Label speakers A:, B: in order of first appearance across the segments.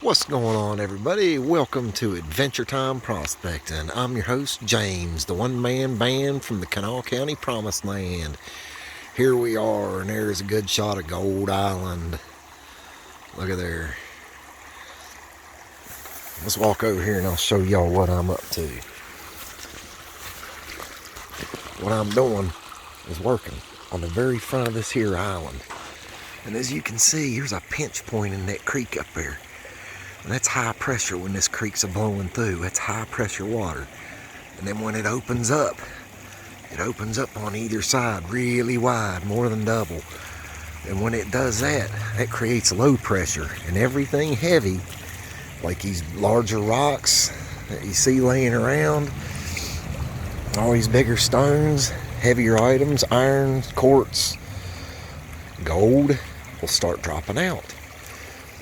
A: What's going on, everybody? Welcome to Adventure Time Prospecting. I'm your host, James, the one-man band from the Kanawha County Promised Land. Here we are, and there's a good shot of Gold Island. Look at there. Let's walk over here and I'll show y'all what I'm up to. What I'm doing is working on the very front of this here island. And as you can see, here's a pinch point in that creek up there. And that's high pressure when this creek's blowing through. That's high pressure water. And then when it opens up on either side really wide, more than double. And when it does that, that creates low pressure. And everything heavy, like these larger rocks that you see laying around, all these bigger stones, heavier items, iron, quartz, gold, will start dropping out.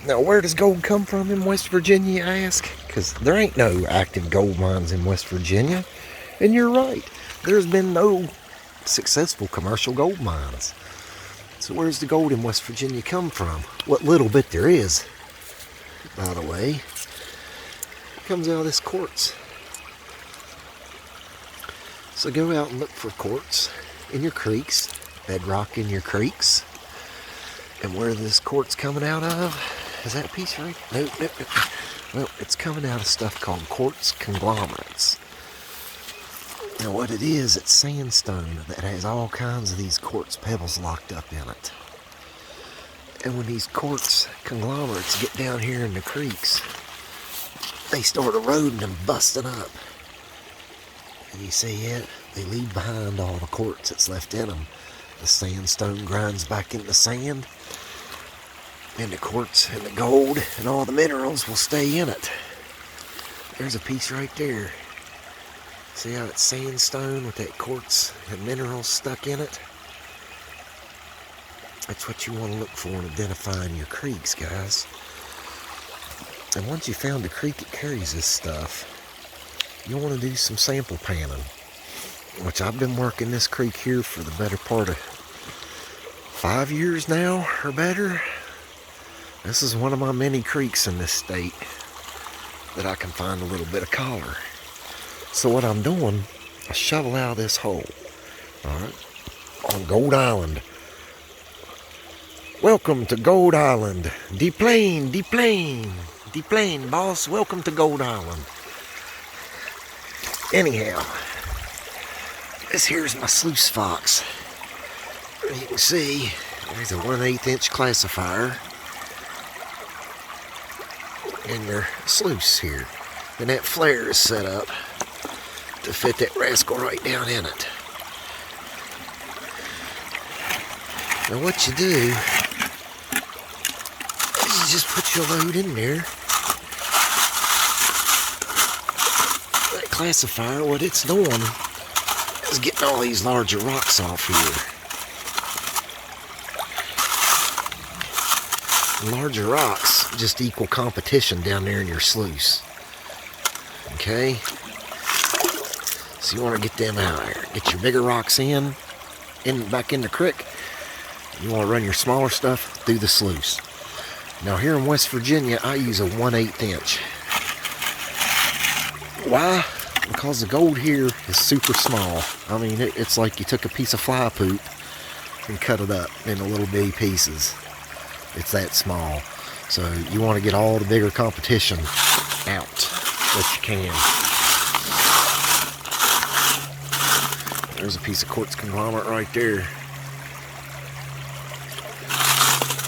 A: Now, where does gold come from in West Virginia, you ask? Because there ain't no active gold mines in West Virginia. And you're right, there's been no successful commercial gold mines. So where's the gold in West Virginia come from? What little bit there is, by the way, it comes out of this quartz. So go out and look for quartz in your creeks, bedrock in your creeks. And where this quartz coming out of? Is that a piece right? Nope. Well, it's coming out of stuff called quartz conglomerates. Now what it is, it's sandstone that has all kinds of these quartz pebbles locked up in it. And when these quartz conglomerates get down here in the creeks, they start eroding and busting up. And you see it? They leave behind all the quartz that's left in them. The sandstone grinds back into sand, and the quartz and the gold and all the minerals will stay in it. There's a piece right there. See how it's sandstone with that quartz and minerals stuck in it? That's what you want to look for in identifying your creeks, guys. And once you found a creek that carries this stuff, you want to do some sample panning, which I've been working this creek here for the better part of 5 years now or better. This is one of my many creeks in this state that I can find a little bit of color. So what I'm doing, I shovel out this hole, alright, on Gold Island. Welcome to Gold Island. Deplane, boss, welcome to Gold Island. Anyhow, this here's my sluice fox. You can see there's a 1/8 inch classifier in your sluice here. And that flare is set up to fit that rascal right down in it. Now what you do is you just put your load in there. That classifier, what it's doing is getting all these larger rocks off here. Larger rocks just equal competition down there in your sluice. Okay? So you want to get them out there. Get your bigger rocks back in the creek. You want to run your smaller stuff through the sluice. Now here in West Virginia, I use a 1/8 inch. Why? Because the gold here is super small. I mean, it's like you took a piece of fly poop and cut it up into little bitty pieces. It's that small. So you want to get all the bigger competition out that you can. There's a piece of quartz conglomerate right there.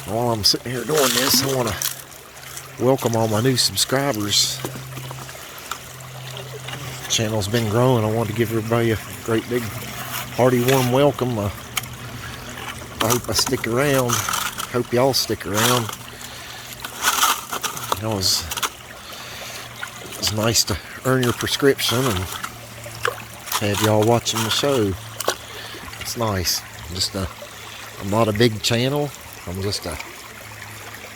A: While I'm sitting here doing this, I want to welcome all my new subscribers. The channel's been growing. I want to give everybody a great big hearty warm welcome. I hope I stick around. Hope y'all stick around. You know, it's nice to earn your prescription and have y'all watching the show. It's nice. I'm not a big channel. I'm just a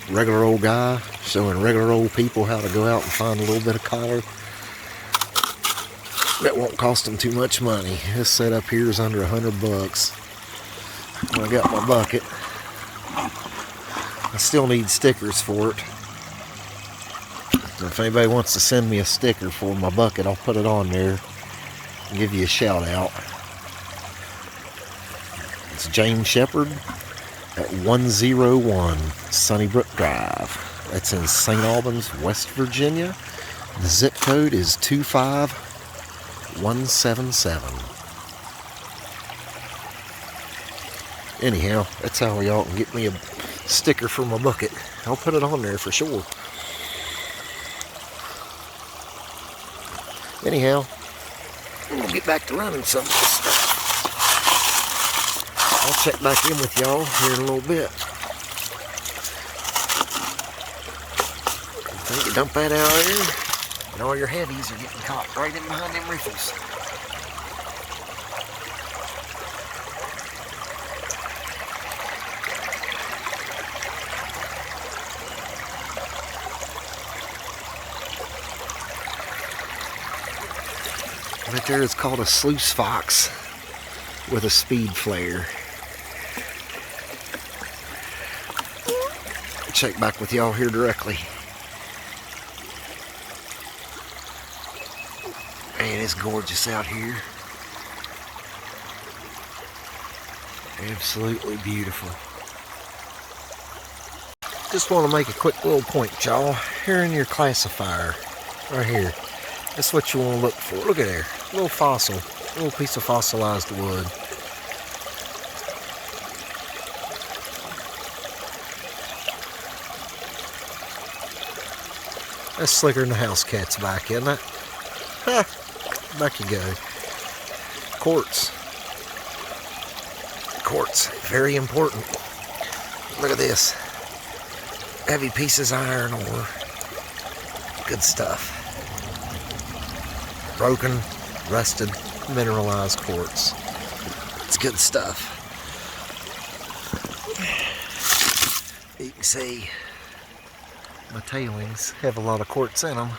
A: regular old guy showing regular old people how to go out and find a little bit of color that won't cost them too much money. This setup here is under $100. I got my bucket. I still need stickers for it. So if anybody wants to send me a sticker for my bucket, I'll put it on there and give you a shout out. It's James Shepard at 101 Sunnybrook Drive. That's in St. Albans, West Virginia. The zip code is 25177. Anyhow, that's how y'all can get me a sticker for my bucket. I'll put it on there for sure. Anyhow, I'm gonna get back to running some of this stuff. I'll check back in with y'all here in a little bit. I think you dump that out there, and all your heavies are getting caught right in behind them riffles. Right there is called a sluice fox with a speed flare. Check back with y'all here directly. Man, it's gorgeous out here. Absolutely beautiful. Just want to make a quick little point, y'all. Here in your classifier, right here. That's what you want to look for. Look at there. A little fossil. A little piece of fossilized wood. That's slicker than the house cat's back, isn't it? Ha! Back you go. Quartz. Quartz. Very important. Look at this. Heavy pieces of iron ore. Good stuff. Broken, rusted, mineralized quartz. It's good stuff. You can see my tailings have a lot of quartz in them.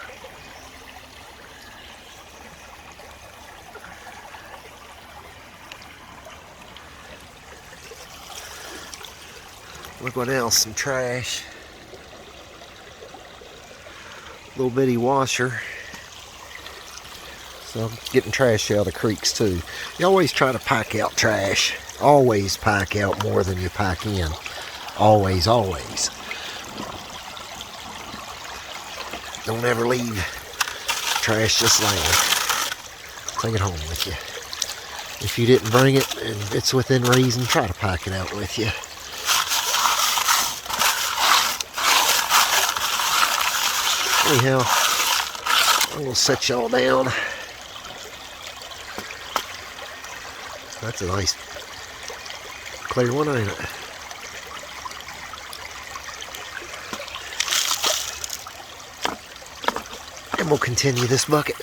A: Look what else, some trash. Little bitty washer. So I'm getting trash out of the creeks too. You always try to pack out trash. Always pack out more than you pack in. Always, always. Don't ever leave trash just laying. Take it home with you. If you didn't bring it and it's within reason, try to pack it out with you. Anyhow, I'm going to set y'all down. That's a nice clear one, ain't it? And we'll continue this bucket.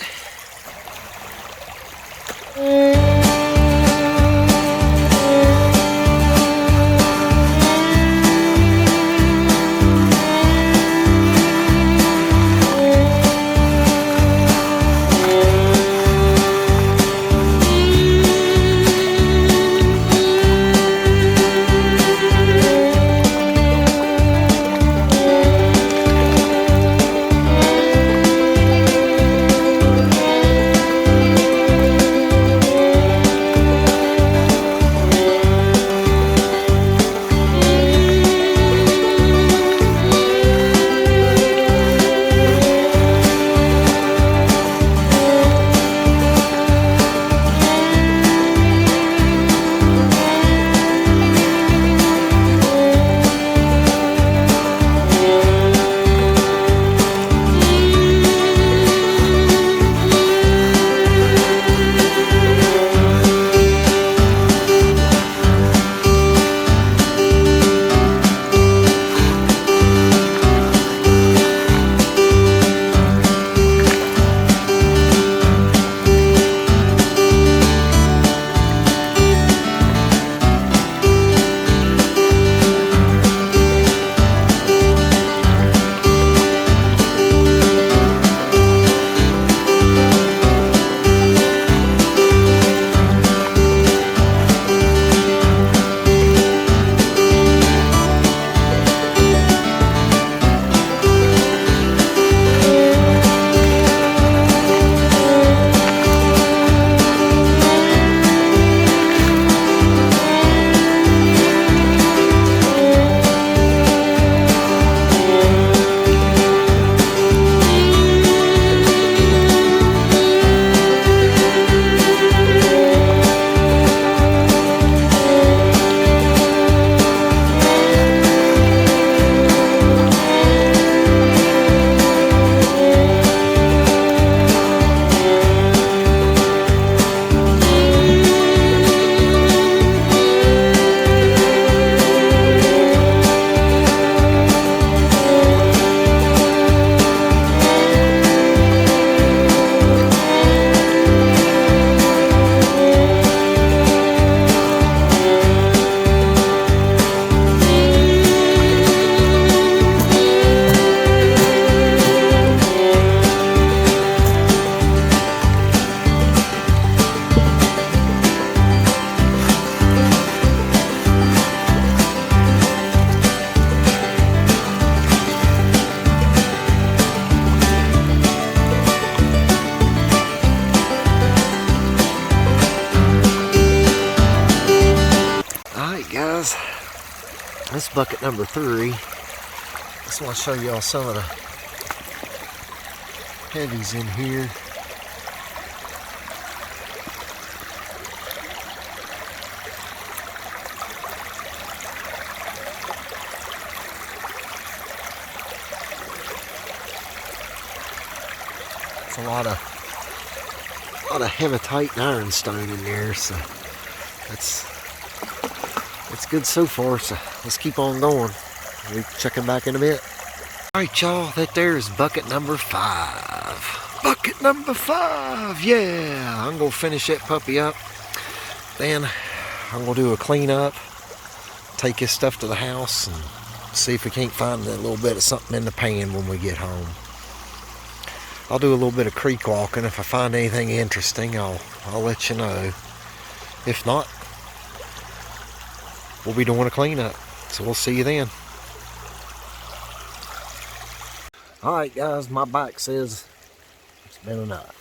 A: This bucket number 3. Just want to show y'all some of the heavies in here. It's a lot of hematite and ironstone in there, so it's good so far. So let's keep on going. We'll check them back in a bit. Alright y'all, that there is bucket number 5. Bucket number 5, yeah! I'm gonna finish that puppy up. Then I'm gonna do a cleanup, take his stuff to the house, and see if we can't find a little bit of something in the pan when we get home. I'll do a little bit of creek walking. If I find anything interesting, I'll let you know. If not, we'll be doing a cleanup. So we'll see you then. Alright guys, my bike says it's been enough.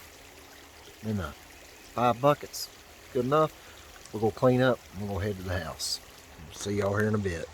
A: Enough. 5 buckets, good enough. We'll go clean up and we'll go head to the house. See y'all here in a bit.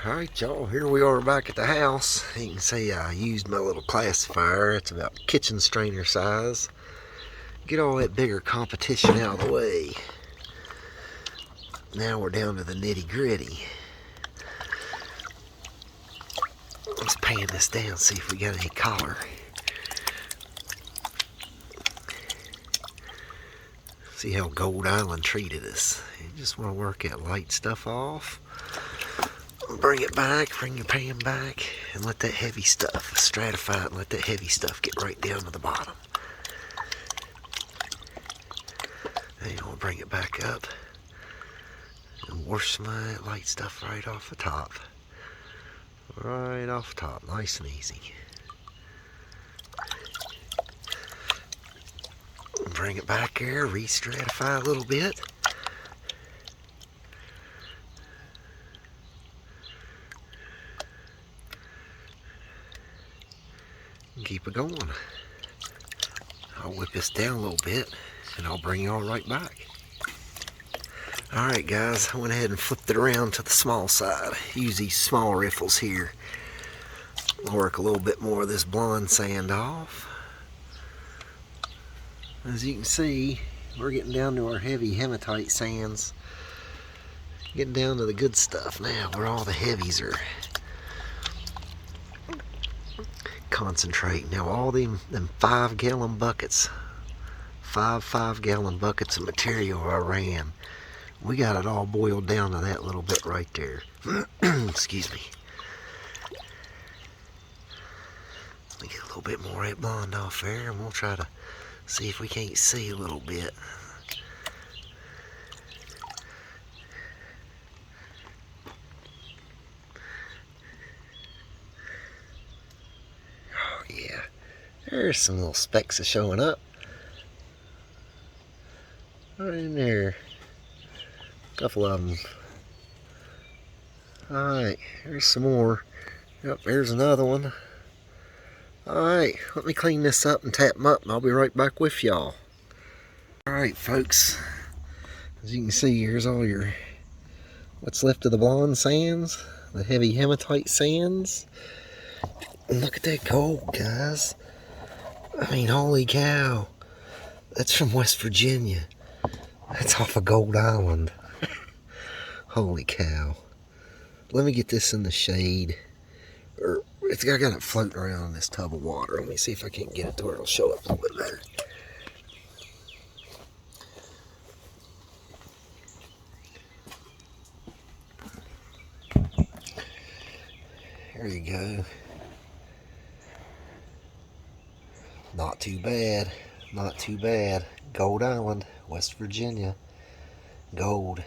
A: Alright y'all, here we are back at the house. You can see I used my little classifier. It's about kitchen strainer size. Get all that bigger competition out of the way. Now we're down to the nitty gritty. Let's pan this down, see if we got any collar. See how Gold Island treated us. You just want to work that light stuff off. Bring it back, bring your pan back, and let that heavy stuff stratify it and let that heavy stuff get right down to the bottom. Then you want to bring it back up and wash some of that light stuff right off the top. Right off the top, nice and easy. Bring it back there, re-stratify a little bit. Keep it going. I'll whip this down a little bit. and I'll bring y'all right back. Alright guys, I went ahead and flipped it around to the small side. Use these small riffles here. I'll work a little bit more of this blonde sand off. As you can see, we're getting down to our heavy hematite sands. Getting down to the good stuff now, where all the heavies are concentrating. Now all them 5-gallon buckets, five 5-gallon buckets of material I ran, we got it all boiled down to that little bit right there. Excuse me. Let me get a little bit more of that blonde off there, and we'll try to see if we can't see a little bit. Oh yeah, there's some little specks of showing up. Right in there. A couple of them. Alright, there's some more. Yep, there's another one. Alright, let me clean this up and tap them up, and I'll be right back with y'all. Alright folks, as you can see, here's all your, what's left of the blonde sands, the heavy hematite sands. And look at that gold, guys. I mean, holy cow. That's from West Virginia. That's off of Gold Island. Holy cow. Let me get this in the shade. Or I got it floating around in this tub of water. Let me see if I can't get it to where it'll show up a little bit better. There you go. Not too bad. Not too bad. Gold Island, West Virginia. Gold.